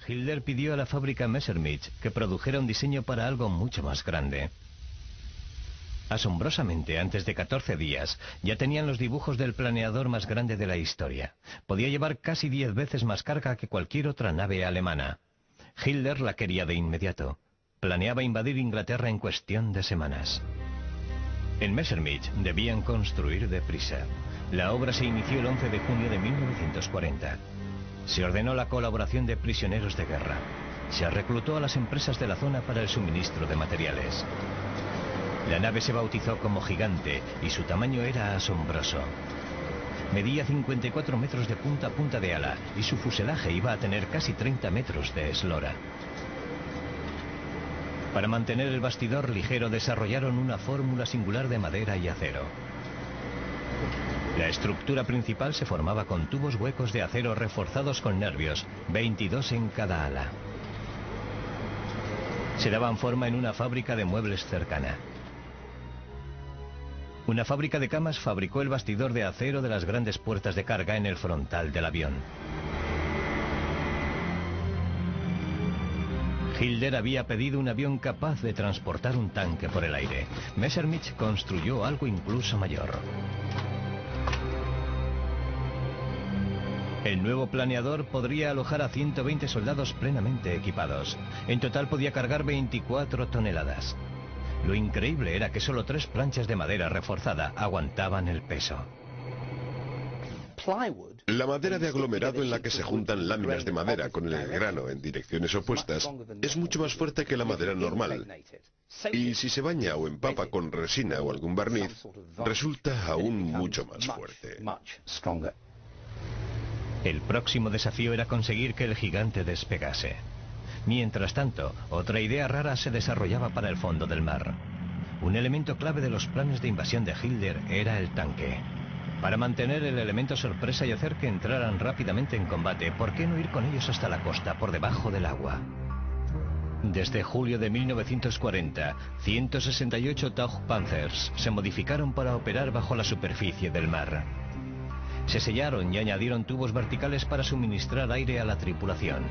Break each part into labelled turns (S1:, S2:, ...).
S1: Hilder pidió a la fábrica Messerschmitt que produjera un diseño para algo mucho más grande. Asombrosamente, antes de 14 días, ya tenían los dibujos del planeador más grande de la historia. Podía llevar casi 10 veces más carga que cualquier otra nave alemana. Hilder la quería de inmediato. Planeaba invadir Inglaterra en cuestión de semanas. En Messerschmitt debían construir deprisa. La obra se inició el 11 de junio de 1940. Se ordenó la colaboración de prisioneros de guerra. Se reclutó a las empresas de la zona para el suministro de materiales. La nave se bautizó como Gigante y su tamaño era asombroso. Medía 54 metros de punta a punta de ala y su fuselaje iba a tener casi 30 metros de eslora. Para mantener el bastidor ligero desarrollaron una fórmula singular de madera y acero. La estructura principal se formaba con tubos huecos de acero reforzados con nervios, 22 en cada ala. Se daban forma en una fábrica de muebles cercana. Una fábrica de camas fabricó el bastidor de acero de las grandes puertas de carga en el frontal del avión. Hilder había pedido un avión capaz de transportar un tanque por el aire. Messerschmitt construyó algo incluso mayor. El nuevo planeador podría alojar a 120 soldados plenamente equipados. En total podía cargar 24 toneladas. Lo increíble era que solo 3 planchas de madera reforzada aguantaban el peso.
S2: La madera de aglomerado en la que se juntan láminas de madera con el grano en direcciones opuestas es mucho más fuerte que la madera normal. Y si se baña o empapa con resina o algún barniz, resulta aún mucho más fuerte.
S1: El próximo desafío era conseguir que el Gigante despegase. Mientras tanto, otra idea rara se desarrollaba para el fondo del mar. Un elemento clave de los planes de invasión de Hilder era el tanque. Para mantener el elemento sorpresa y hacer que entraran rápidamente en combate, ¿por qué no ir con ellos hasta la costa, por debajo del agua? Desde julio de 1940, 168 Taube Panthers se modificaron para operar bajo la superficie del mar. Se sellaron y añadieron tubos verticales para suministrar aire a la tripulación.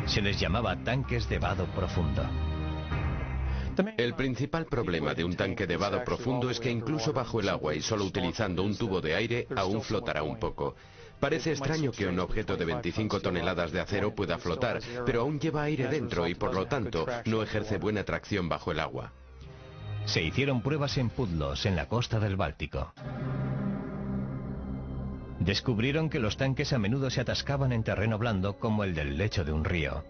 S1: Se les llamaba tanques de vado profundo.
S3: El principal problema de un tanque de vado profundo es que incluso bajo el agua y solo utilizando un tubo de aire, aún flotará un poco. Parece extraño que un objeto de 25 toneladas de acero pueda flotar, pero aún lleva aire dentro y por lo tanto no ejerce buena tracción bajo el agua.
S1: Se hicieron pruebas en Pudlos, en la costa del Báltico. Descubrieron que los tanques a menudo se atascaban en terreno blando como el del lecho de un río.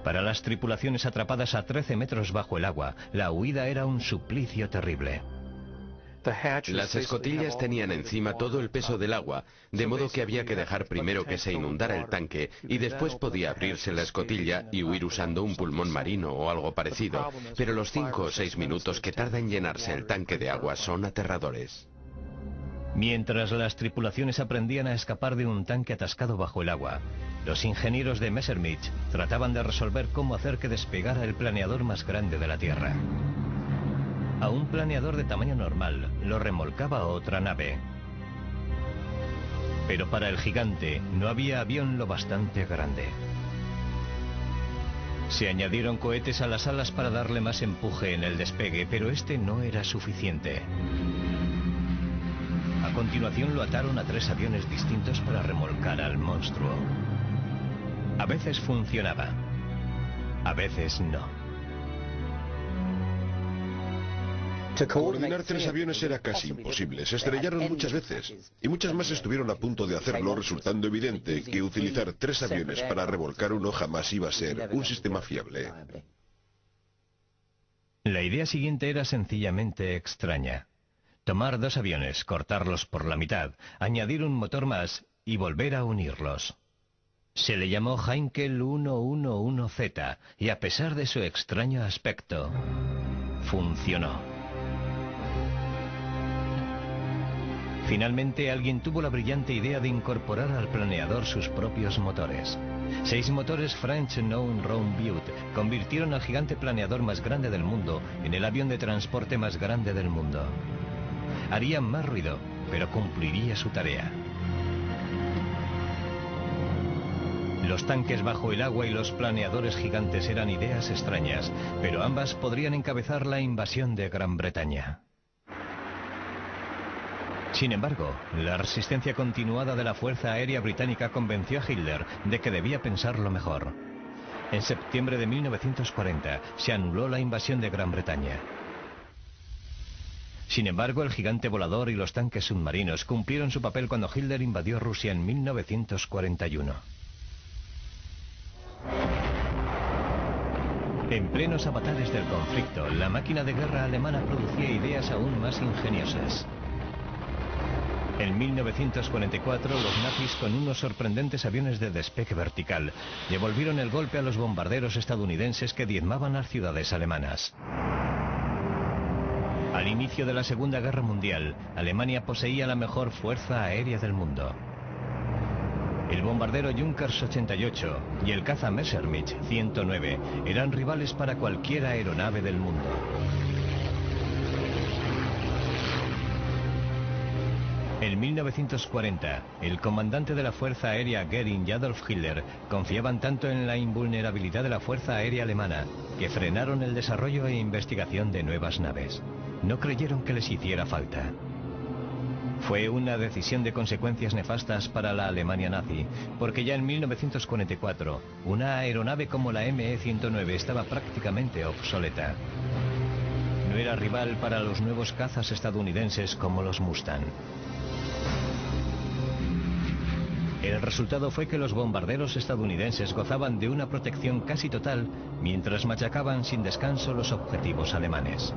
S1: Para las tripulaciones atrapadas a 13 metros bajo el agua, la huida era un suplicio terrible.
S3: Las escotillas tenían encima todo el peso del agua, de modo que había que dejar primero que se inundara el tanque y después podía abrirse la escotilla y huir usando un pulmón marino o algo parecido, pero los 5 o 6 minutos que tarda en llenarse el tanque de agua son aterradores.
S1: Mientras las tripulaciones aprendían a escapar de un tanque atascado bajo el agua, los ingenieros de Messerschmitt trataban de resolver cómo hacer que despegara el planeador más grande de la Tierra. A un planeador de tamaño normal lo remolcaba otra nave. Pero para el Gigante no había avión lo bastante grande. Se añadieron cohetes a las alas para darle más empuje en el despegue, pero este no era suficiente. A continuación lo ataron a 3 aviones distintos para remolcar al monstruo. A veces funcionaba, a veces no.
S2: Coordinar 3 aviones era casi imposible. Se estrellaron muchas veces y muchas más estuvieron a punto de hacerlo, resultando evidente que utilizar 3 aviones para remolcar uno jamás iba a ser un sistema fiable.
S1: La idea siguiente era sencillamente extraña. Tomar 2 aviones, cortarlos por la mitad, añadir un motor más y volver a unirlos. Se le llamó Heinkel 111Z y a pesar de su extraño aspecto, funcionó. Finalmente alguien tuvo la brillante idea de incorporar al planeador sus propios motores. 6 motores French Known Round Butte convirtieron al gigante planeador más grande del mundo en el avión de transporte más grande del mundo. Haría más ruido, pero cumpliría su tarea. Los tanques bajo el agua y los planeadores gigantes eran ideas extrañas, pero ambas podrían encabezar la invasión de Gran Bretaña. Sin embargo, la resistencia continuada de la Fuerza Aérea Británica convenció a Hitler de que debía pensarlo mejor. En septiembre de 1940 se anuló la invasión de Gran Bretaña. Sin embargo, el gigante volador y los tanques submarinos cumplieron su papel cuando Hitler invadió Rusia en 1941. En plenos avatares del conflicto, la máquina de guerra alemana producía ideas aún más ingeniosas. En 1944, los nazis, con unos sorprendentes aviones de despegue vertical, devolvieron el golpe a los bombarderos estadounidenses que diezmaban las ciudades alemanas. Al inicio de la Segunda Guerra Mundial, Alemania poseía la mejor fuerza aérea del mundo. El bombardero Junkers 88 y el caza Messerschmitt 109 eran rivales para cualquier aeronave del mundo. En 1940, el comandante de la Fuerza Aérea Göring y Adolf Hitler confiaban tanto en la invulnerabilidad de la Fuerza Aérea Alemana que frenaron el desarrollo e investigación de nuevas naves. No creyeron que les hiciera falta. Fue una decisión de consecuencias nefastas para la Alemania nazi, porque ya en 1944, una aeronave como la ME-109 estaba prácticamente obsoleta. No era rival para los nuevos cazas estadounidenses como los Mustang. El resultado fue que los bombarderos estadounidenses gozaban de una protección casi total mientras machacaban sin descanso los objetivos alemanes.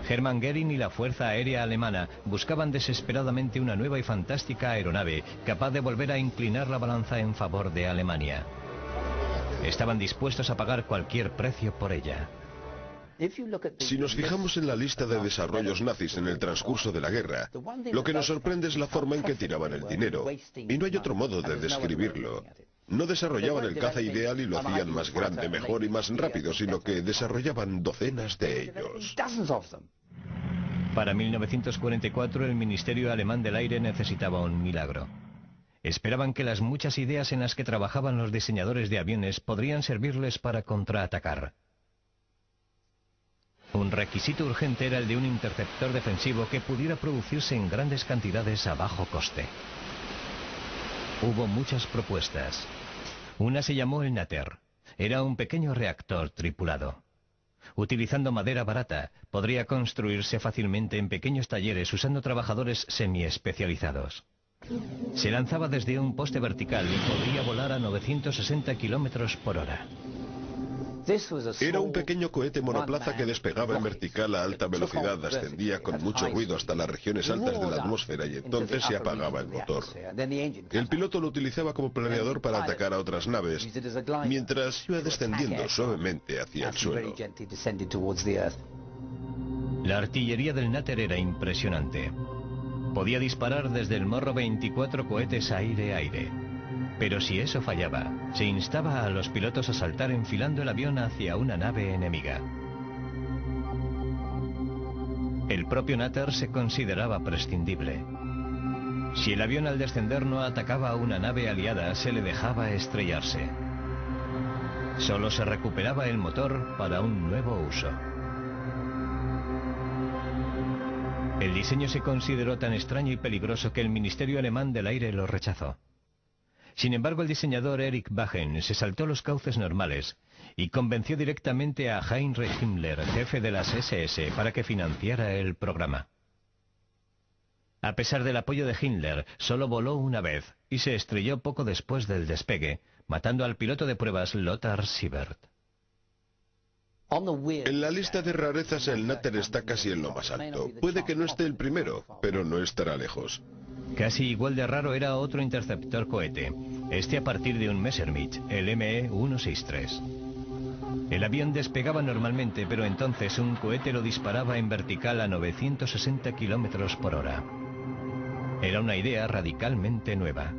S1: Hermann Göring y la Fuerza Aérea Alemana buscaban desesperadamente una nueva y fantástica aeronave capaz de volver a inclinar la balanza en favor de Alemania. Estaban dispuestos a pagar cualquier precio por ella.
S2: Si nos fijamos en la lista de desarrollos nazis en el transcurso de la guerra, lo que nos sorprende es la forma en que tiraban el dinero. Y no hay otro modo de describirlo. No desarrollaban el caza ideal y lo hacían más grande, mejor y más rápido, sino que desarrollaban docenas de ellos.
S1: Para 1944, el Ministerio Alemán del Aire necesitaba un milagro. Esperaban que las muchas ideas en las que trabajaban los diseñadores de aviones podrían servirles para contraatacar. Un requisito urgente era el de un interceptor defensivo que pudiera producirse en grandes cantidades a bajo coste. Hubo muchas propuestas. Una se llamó el Natter. Era un pequeño reactor tripulado. Utilizando madera barata, podría construirse fácilmente en pequeños talleres usando trabajadores semi-especializados. Se lanzaba desde un poste vertical y podría volar a 960 kilómetros por hora.
S2: Era un pequeño cohete monoplaza que despegaba en vertical a alta velocidad, ascendía con mucho ruido hasta las regiones altas de la atmósfera y entonces se apagaba el motor. El piloto lo utilizaba como planeador para atacar a otras naves, mientras iba descendiendo suavemente hacia el suelo.
S1: La artillería del Natter era impresionante. Podía disparar desde el morro 24 cohetes aire-aire. Pero si eso fallaba, se instaba a los pilotos a saltar enfilando el avión hacia una nave enemiga. El propio Natter se consideraba prescindible. Si el avión al descender no atacaba a una nave aliada, se le dejaba estrellarse. Solo se recuperaba el motor para un nuevo uso. El diseño se consideró tan extraño y peligroso que el Ministerio Alemán del Aire lo rechazó. Sin embargo, el diseñador Erich Wagen se saltó los cauces normales y convenció directamente a Heinrich Himmler, jefe de las SS, para que financiara el programa. A pesar del apoyo de Himmler, solo voló una vez y se estrelló poco después del despegue, matando al piloto de pruebas Lothar Siebert.
S2: En la lista de rarezas el Natter está casi en lo más alto. Puede que no esté el primero, pero no estará lejos.
S1: Casi igual de raro era otro interceptor cohete, este a partir de un Messerschmitt, el ME-163. El avión despegaba normalmente, pero entonces un cohete lo disparaba en vertical a 960 kilómetros por hora. Era una idea radicalmente nueva.